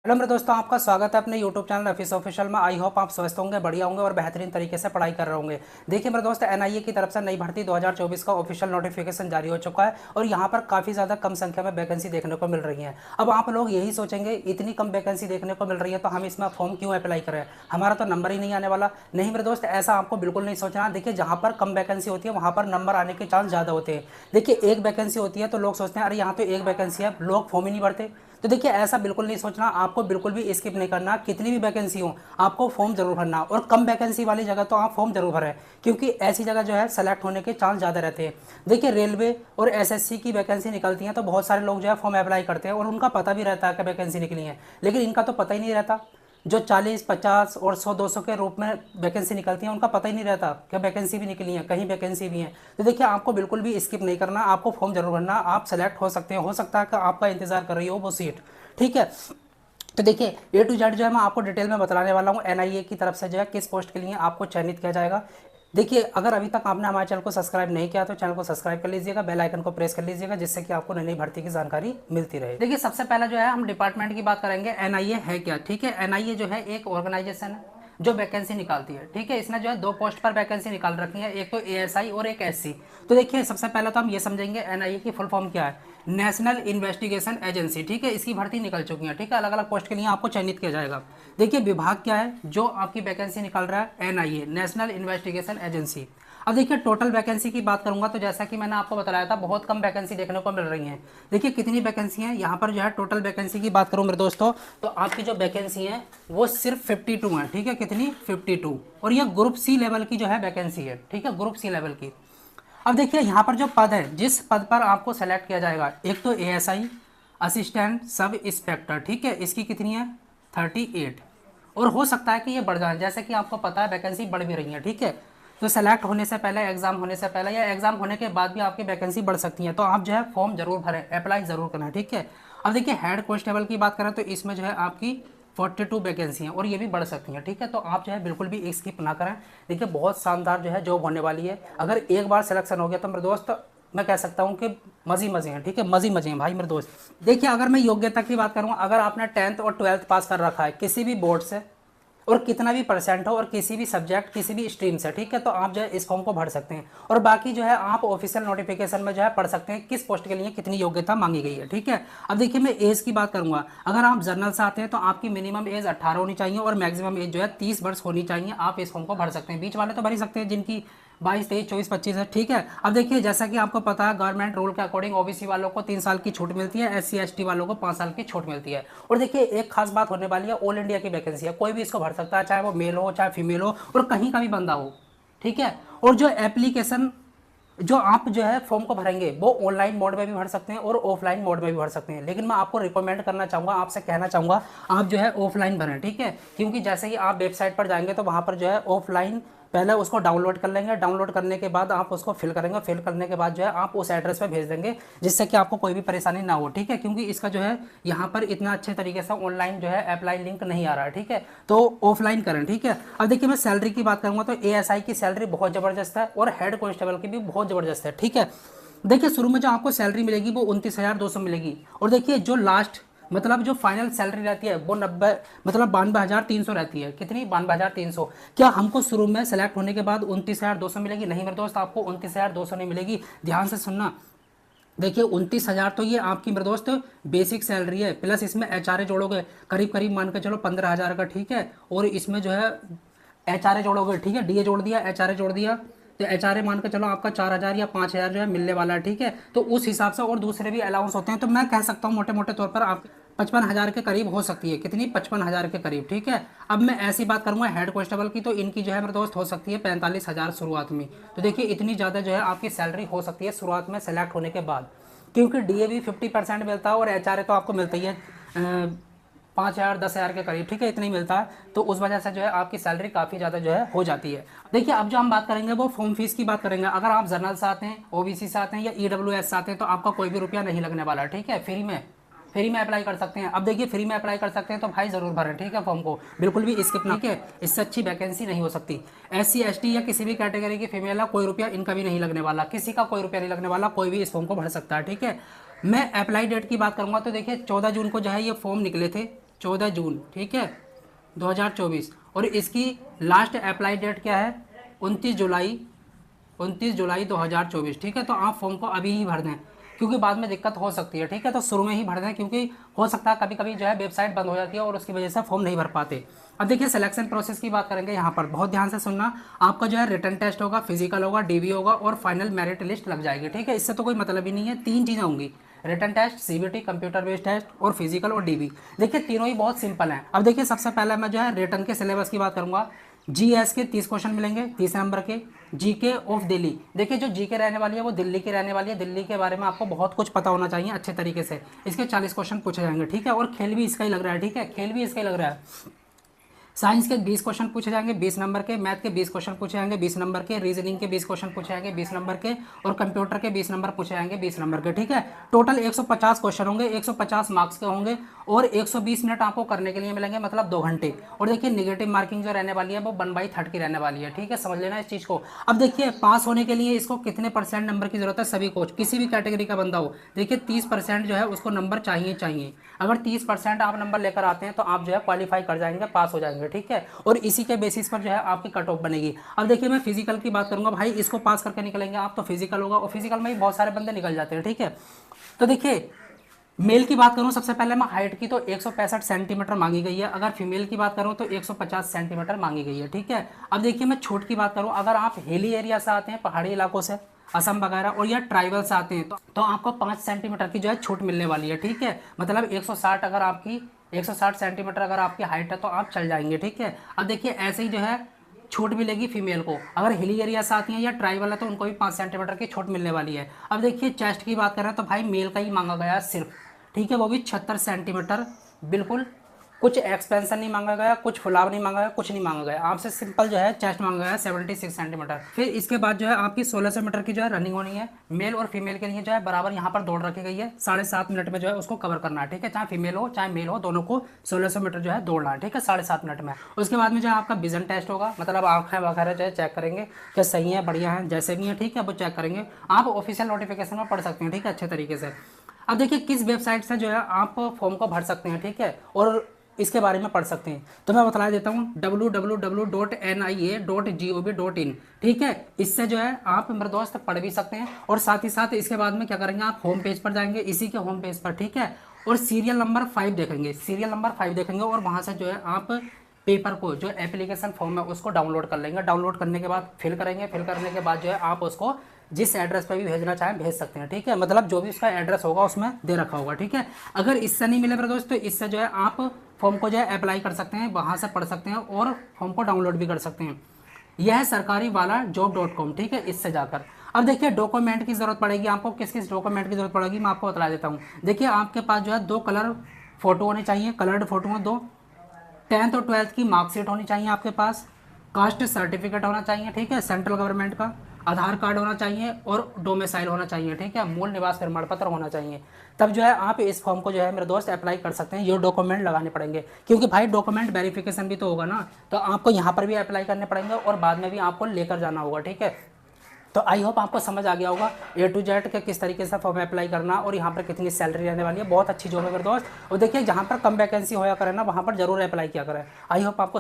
Hello मेरे दोस्तों, आपका स्वागत है अपने यूट्यूब चैनल रफीस ऑफिशियल में। आई होप आप स्वस्थ होंगे, बढ़िया होंगे और बेहतरीन तरीके से पढ़ाई कर रहे होंगे। देखिए मेरे दोस्त, एनआईए की तरफ से नई भर्ती 2024 का ऑफिशियल नोटिफिकेशन जारी हो चुका है और यहाँ पर काफ़ी ज़्यादा कम संख्या में वैकेंसी देखने को मिल रही है। अब आप लोग यही सोचेंगे, इतनी कम वैकेंसी देखने को मिल रही है तो हम इसमें फॉर्म क्यों अप्लाई करें, हमारा तो नंबर ही नहीं आने वाला। नहीं मेरे दोस्त, ऐसा आपको बिल्कुल नहीं सोचना। देखिए, जहाँ पर कम वैकेंसी होती है वहाँ पर नंबर आने के चांस ज़्यादा होते हैं। देखिए, एक वैकेंसी होती है तो लोग सोचते हैं अरे यहाँ तो एक वैकेंसी है, लोग फॉर्म ही नहीं भरते। तो देखिए, ऐसा बिल्कुल नहीं सोचना, आपको बिल्कुल भी स्किप नहीं करना। कितनी भी वैकेंसी हो आपको फॉर्म जरूर भरना, और कम वैकेंसी वाली जगह तो आप फॉर्म जरूर भरें, क्योंकि ऐसी जगह जो है सेलेक्ट होने के चांस ज़्यादा रहते हैं। देखिए, रेलवे और एसएससी की वैकेंसी निकलती हैं तो बहुत सारे लोग जो है फॉर्म अप्लाई करते हैं और उनका पता भी रहता है कि वैकेंसी निकली है, लेकिन इनका तो पता ही नहीं रहता। जो 40, 50 और 100, 200 के रूप में वैकेंसी निकलती है उनका पता ही नहीं रहता कि वैकेंसी भी निकली है, कहीं वैकेंसी भी है। तो देखिए, आपको बिल्कुल भी स्किप नहीं करना, आपको फॉर्म जरूर भरना। आप सेलेक्ट हो सकते हैं, हो सकता है कि आपका इंतजार कर रही हो वो सीट। ठीक है, तो देखिए ए टू जेड जो है मैं आपको डिटेल में बताने वाला हूँ एनआईए की तरफ से जो है किस पोस्ट के लिए आपको चयनित किया जाएगा। देखिए, अगर अभी तक आपने हमारे चैनल को सब्सक्राइब नहीं किया तो चैनल को सब्सक्राइब कर लीजिएगा, बेल आइकन को प्रेस कर लीजिएगा, जिससे कि आपको नई नई भर्ती की जानकारी मिलती रहे। देखिए, सबसे पहला जो है हम डिपार्टमेंट की बात करेंगे, एनआईए है क्या। ठीक है, एनआईए जो है एक ऑर्गेनाइजेशन है जो वैकेंसी निकालती है। ठीक है, इसने जो है दो पोस्ट पर वैकेंसी निकाल रखी है, एक तो एएसआई और एक एससी। तो देखिए, सबसे पहले तो हम ये समझेंगे एनआईए की फुल फॉर्म क्या है। National investigation agency. ठीक है, इसकी भर्ती निकल चुकी है। ठीक है, अलग अलग पोस्ट के लिए आपको चयनित किया जाएगा। देखिए, विभाग क्या है जो आपकी वैकेंसी निकाल रहा है, एनआईए, नेशनल इन्वेस्टिगेशन एजेंसी। अब देखिए, टोटल वैकेंसी की बात करूंगा तो जैसा कि मैंने आपको बताया था, बहुत कम वैकेंसी देखने को मिल रही है। देखिए, कितनी वैकेंसी है यहाँ पर जो है, टोटल वैकेंसी की बात करूँ मेरे दोस्तों तो आपकी जो वैकेंसी है वो सिर्फ 52 है। ठीक है, कितनी, 52। और ये ग्रुप सी लेवल की जो है वैकेंसी है। ठीक है, ग्रुप सी लेवल की। अब देखिए, यहाँ पर जो पद है, जिस पद पर आपको सेलेक्ट किया जाएगा, एक तो एएसआई, असिस्टेंट सब इंस्पेक्टर। ठीक है, इसकी कितनी है, 38। और हो सकता है कि ये बढ़ जाए, जैसे कि आपको पता है वैकेंसी बढ़ भी रही है। ठीक है, तो सेलेक्ट होने से पहले, एग्जाम होने से पहले या एग्जाम होने के बाद भी आपकी वैकेंसी बढ़ सकती है। तो आप जो है फॉर्म जरूर भरें, अप्लाई जरूर करना। ठीक है, अब देखिए, हेड कांस्टेबल की बात करें तो इसमें जो है आपकी 42 वैकेंसी हैं और ये भी बढ़ सकती हैं। ठीक है, तो आप जो है बिल्कुल भी स्किप ना करें। देखिए, बहुत शानदार जो है जॉब होने वाली है। अगर एक बार सिलेक्शन हो गया तो मेरे दोस्त मैं कह सकता हूँ कि मज़े मज़े हैं। ठीक है, मज़े मज़े हैं भाई मेरे दोस्त। देखिए, अगर मैं योग्यता की बात करूँ, अगर आपने 10th और 12th पास कर रखा है किसी भी बोर्ड से, और कितना भी परसेंट हो और किसी भी सब्जेक्ट, किसी भी स्ट्रीम से, ठीक है, तो आप जो है इस फॉर्म को भर सकते हैं। और बाकी जो है आप ऑफिशियल नोटिफिकेशन में जो है पढ़ सकते हैं किस पोस्ट के लिए कितनी योग्यता मांगी गई है। ठीक है, अब देखिए, मैं एज की बात करूंगा। अगर आप जर्नल से आते हैं तो आपकी मिनिमम एज 18 होनी चाहिए और मैक्सिमम एज जो है 30 वर्ष होनी चाहिए। आप इस फॉर्म को भर सकते हैं। बीच वाले तो भर ही सकते हैं जिनकी 22, 23, 24, 25 है। ठीक है, अब देखिए, जैसा कि आपको पता है गवर्नमेंट रूल के अकॉर्डिंग ओबीसी वालों को 3 साल की छूट मिलती है, एससी एसटी वालों को 5 साल की छूट मिलती है। और देखिए, एक खास बात होने वाली है, ऑल इंडिया की वैकेंसी है, कोई भी इसको भर सकता है, चाहे वो मेल हो चाहे फीमेल हो और कहीं का भी बंदा हो। ठीक है, और जो एप्लीकेशन, जो आप जो है फॉर्म को भरेंगे वो ऑनलाइन मोड में भी भर सकते हैं और ऑफलाइन मोड में भी भर सकते हैं, लेकिन मैं आपको रिकमेंड करना चाहूँगा, आपसे कहना चाहूँगा, आप जो है ऑफलाइन भरें। ठीक है, क्योंकि जैसे ही आप वेबसाइट पर जाएंगे तो वहाँ पर जो है ऑफलाइन पहले उसको डाउनलोड कर लेंगे, डाउनलोड करने के बाद आप उसको फिल करेंगे, फिल करने के बाद जो है आप उस एड्रेस पे भेज देंगे, जिससे कि आपको कोई भी परेशानी ना हो। ठीक है, क्योंकि इसका जो है यहाँ पर इतना अच्छे तरीके से ऑनलाइन जो है अप्लाई लिंक नहीं आ रहा है। ठीक है, तो ऑफलाइन करें। ठीक है, अब देखिए, मैं सैलरी की बात करूँगा तो एएसआई की सैलरी बहुत ज़बरदस्त है और हेड कांस्टेबल की भी बहुत ज़बरदस्त है। ठीक है, देखिए, शुरू में जो आपको सैलरी मिलेगी वो 29,200 मिलेगी। और देखिए, जो लास्ट मतलब जो फाइनल सैलरी रहती है वो 90 मतलब 92,300 रहती है। कितनी, 92,300। क्या हमको शुरू में सेलेक्ट होने के बाद 29,200 मिलेगी? नहीं मेरे दोस्त, आपको 29,200 नहीं मिलेगी। ध्यान से सुनना। देखिए, 29,000 तो ये आपकी मेरे दोस्त बेसिक सैलरी है, प्लस इसमें एचआरए जोड़ोगे, करीब करीब मान के चलो 15,000 का। ठीक है, और इसमें जो है एचआरए जोड़ोगे, ठीक है, डीए जोड़ दिया, एचआरए जोड़ दिया, तो एचआरए मान के चलो आपका 4,000 या 5,000 जो है मिलने वाला है। ठीक है, तो उस हिसाब से और दूसरे भी अलाउंस होते हैं, तो मैं कह सकता हूँ मोटे मोटे तौर पर आप 55,000 के करीब हो सकती है। कितनी, 55,000 के करीब। ठीक है, अब मैं ऐसी बात करूंगा हेड कांस्टेबल की, तो इनकी जो है मेरे दोस्त हो सकती है 45,000 शुरुआत में। तो देखिए, इतनी ज़्यादा जो है आपकी सैलरी हो सकती है शुरुआत में सेलेक्ट होने के बाद, क्योंकि डीए भी 50% मिलता है और एचआरए तो आपको मिलता ही है 5,000, 10,000 के करीब। ठीक है, इतना ही मिलता है, तो उस वजह से जो है आपकी सैलरी काफ़ी ज़्यादा जो है हो जाती है। देखिए, अब जो हम बात करेंगे वो फॉर्म फीस की बात करेंगे। अगर आप जर्नल से आते हैं, ओबीसी से आते हैं या ईडब्ल्यूएस से आते हैं तो आपका कोई भी रुपया नहीं लगने वाला। ठीक है, फ्री में अप्लाई कर सकते हैं। अब देखिए, फ्री में अप्लाई कर सकते हैं तो भाई जरूर भरें। ठीक है, फॉर्म को बिल्कुल भी स्किप ना। ठीक है, इससे अच्छी वैकेंसी नहीं हो सकती। एससी एसटी या किसी भी कैटेगरी की फीमेल है, कोई रुपया इनका भी नहीं लगने वाला, किसी का कोई रुपया नहीं लगने वाला, कोई भी इस फॉर्म को भर सकता है। ठीक है, मैं अप्लाई डेट की बात करूंगा तो देखिए, 14 जून को जो है ये फॉर्म निकले थे। 14 जून, ठीक है, 2024। और इसकी लास्ट अप्लाई डेट क्या है, 29 जुलाई 2024, ठीक है। तो आप फॉर्म को अभी ही भर दें, क्योंकि बाद में दिक्कत हो सकती है, ठीक है। तो शुरू में ही भर दें, क्योंकि हो सकता है कभी कभी जो है वेबसाइट बंद हो जाती है और उसकी वजह से फॉर्म नहीं भर पाते। अब देखिए सिलेक्शन प्रोसेस की बात करेंगे, यहाँ पर बहुत ध्यान से सुनना। आपका जो है रिटन टेस्ट होगा, फिजिकल होगा, डीबी होगा और फाइनल मेरिट लिस्ट लग जाएगी, ठीक है। इससे तो कोई मतलब ही नहीं है, 3 चीज़ें होंगी, written test, CBT computer based test और फिजिकल और डीबी। देखिए तीनों ही बहुत सिंपल हैं। अब देखिए सबसे पहले मैं जो है रिटन के सिलेबस की बात करूंगा। जीएस के 30 क्वेश्चन मिलेंगे 30 नंबर के। जीके ऑफ दिल्ली, देखिए जो जीके रहने वाली है वो दिल्ली की रहने वाली है, दिल्ली के बारे में आपको बहुत कुछ पता होना चाहिए अच्छे तरीके से। इसके 40 क्वेश्चन पूछे जाएंगे, ठीक है। और खेल भी इसका ही लग रहा है, ठीक है, खेल भी इसका ही लग रहा है। साइंस के 20 क्वेश्चन पूछे जाएंगे 20 नंबर के, मैथ के 20 क्वेश्चन पूछे जाएंगे 20 नंबर के, रीजनिंग के 20 क्वेश्चन पूछे जाएंगे 20 नंबर के, और कंप्यूटर के 20 नंबर पूछे जाएंगे 20 नंबर के, ठीक है। टोटल 150 क्वेश्चन होंगे, 150 मार्क्स के होंगे, और 120 मिनट आपको करने के लिए मिलेंगे, मतलब 2 घंटे। और देखिए निगेटिव मार्किंग जो रहने वाली है वो 1/3 की रहने वाली है, ठीक है, समझ लेना इस चीज़ को। अब देखिए पास होने के लिए इसको कितने % नंबर की जरूरत है, सभी को, किसी भी कैटेगरी का बंदा हो, देखिए 30% जो है उसको नंबर चाहिए। अगर 30% आप नंबर लेकर आते हैं तो आप जो है क्वालिफाई कर जाएंगे, पास हो जाएंगे, ठीक है। और इसी के बेसिस पर जो है आपकी कट ऑफ बनेगी। अब देखिए मैं फिजिकल की बात करूंगा, भाई इसको पास करके निकलेंगे आप तो फिजिकल होगा, और फिजिकल में ही बहुत सारे बंदे निकल जाते हैं, ठीक है। तो देखिए मेल की बात करूं सबसे पहले मैं, हाइट की तो 165 सेंटीमीटर मांगी गई है। अगर फीमेल की बात करूं तो 150 सेंटीमीटर मांगी गई है, ठीक है। अब देखिए मैं छूट की बात करूं, अगर आप हिली एरिया से आते हैं, पहाड़ी इलाकों से, असम वगैरह, और या ट्राइबल से आते हैं तो आपको 5 सेंटीमीटर की जो है छूट मिलने वाली है, ठीक है। मतलब 160 अगर आपकी 160 सेंटीमीटर अगर आपकी हाइट है तो आप चल जाएंगे, ठीक है। अब देखिए ऐसे ही जो है छूट मिलेगी फीमेल को, अगर हिली एरिया से आती है या ट्राइबल है तो उनको भी 5 सेंटीमीटर की छूट मिलने वाली है। अब देखिए चेस्ट की बात करें तो भाई मेल का ही मांगा गया सिर्फ, ठीक है, वो भी 76 सेंटीमीटर, बिल्कुल कुछ एक्सपेंशन नहीं मांगा गया, कुछ फुलाव नहीं मांगा गया, कुछ नहीं मांगा गया, आपसे सिंपल जो है चेस्ट मांगा गया 76 सेंटीमीटर। फिर इसके बाद जो है आपकी 1600 मीटर की जो है रनिंग होनी है, मेल और फीमेल के लिए जो है बराबर यहाँ पर दौड़ रखी गई है, 7.5 मिनट में जो है उसको कवर करना है, ठीक है, चाहे फीमेल हो चाहे मेल हो, दोनों को 1600 मीटर जो है दौड़ना है, ठीक है, 7.5 मिनट में। उसके बाद में जो है आपका विजन टेस्ट होगा, मतलब आंखें वगैरह जो है चेक करेंगे कि सही है, बढ़िया है, जैसे भी है, ठीक है, वो चेक करेंगे। आप ऑफिशियल नोटिफिकेशन में पढ़ सकते हैं, ठीक है, अच्छे तरीके से। अब देखिए किस वेबसाइट से जो है आप फॉर्म को भर सकते हैं, ठीक है, और इसके बारे में पढ़ सकते हैं, तो मैं बता देता हूँ www.nia.gov.in, ठीक है। इससे जो है आप मेरे दोस्त पढ़ भी सकते हैं, और साथ ही साथ इसके बाद में क्या करेंगे, आप होम पेज पर जाएंगे, इसी के होम पेज पर, ठीक है, और सीरियल नंबर 5 देखेंगे, सीरियल नंबर 5 देखेंगे, और वहाँ से जो है आप पेपर को, जो एप्लीकेशन फॉर्म है उसको डाउनलोड कर लेंगे। डाउनलोड करने के बाद फिल करेंगे, फिल करने के बाद जो है आप उसको जिस एड्रेस पे भी भेजना चाहें भेज सकते हैं, ठीक है, मतलब जो भी उसका एड्रेस होगा उसमें दे रखा होगा, ठीक है। अगर इससे नहीं मिले मेरे दोस्त तो इससे जो है आप फॉर्म को जो है अप्लाई कर सकते हैं, वहाँ से पढ़ सकते हैं और फॉर्म को डाउनलोड भी कर सकते हैं। यह है सरकारी वाला job.com, ठीक है, इससे जाकर। अब देखिए डॉक्यूमेंट की जरूरत पड़ेगी आपको, किस किस डॉक्यूमेंट की जरूरत पड़ेगी मैं आपको बता देता हूँ। देखिए आपके पास जो है 2 कलर फोटो होने चाहिए, कलर्ड फोटो हैं 2, 10th और 12th की मार्कशीट होनी चाहिए आपके पास, कास्ट सर्टिफिकेट होना चाहिए, ठीक है, सेंट्रल गवर्नमेंट का, आधार कार्ड होना चाहिए, और डोमिसाइल होना चाहिए, ठीक है, मूल निवास प्रमाण पत्र होना चाहिए। तब जो है आप इस फॉर्म को जो है मेरे दोस्त अप्लाई कर सकते हैं। ये डॉक्यूमेंट लगाने पड़ेंगे, क्योंकि भाई डॉक्यूमेंट वेरिफिकेशन भी तो होगा ना, तो आपको यहाँ पर भी अप्लाई करने पड़ेंगे और बाद में भी आपको लेकर जाना होगा, ठीक है। तो आई होप आपको समझ आ गया होगा A to Z के किस तरीके से फॉर्म अप्लाई करना, और यहाँ पर कितनी सैलरी रहने वाली है। बहुत अच्छी जॉब है मेरे दोस्त, और देखिए जहाँ पर कम वैकेंसी होया करे ना वहाँ पर जरूर अप्लाई किया करें। आई होप आपको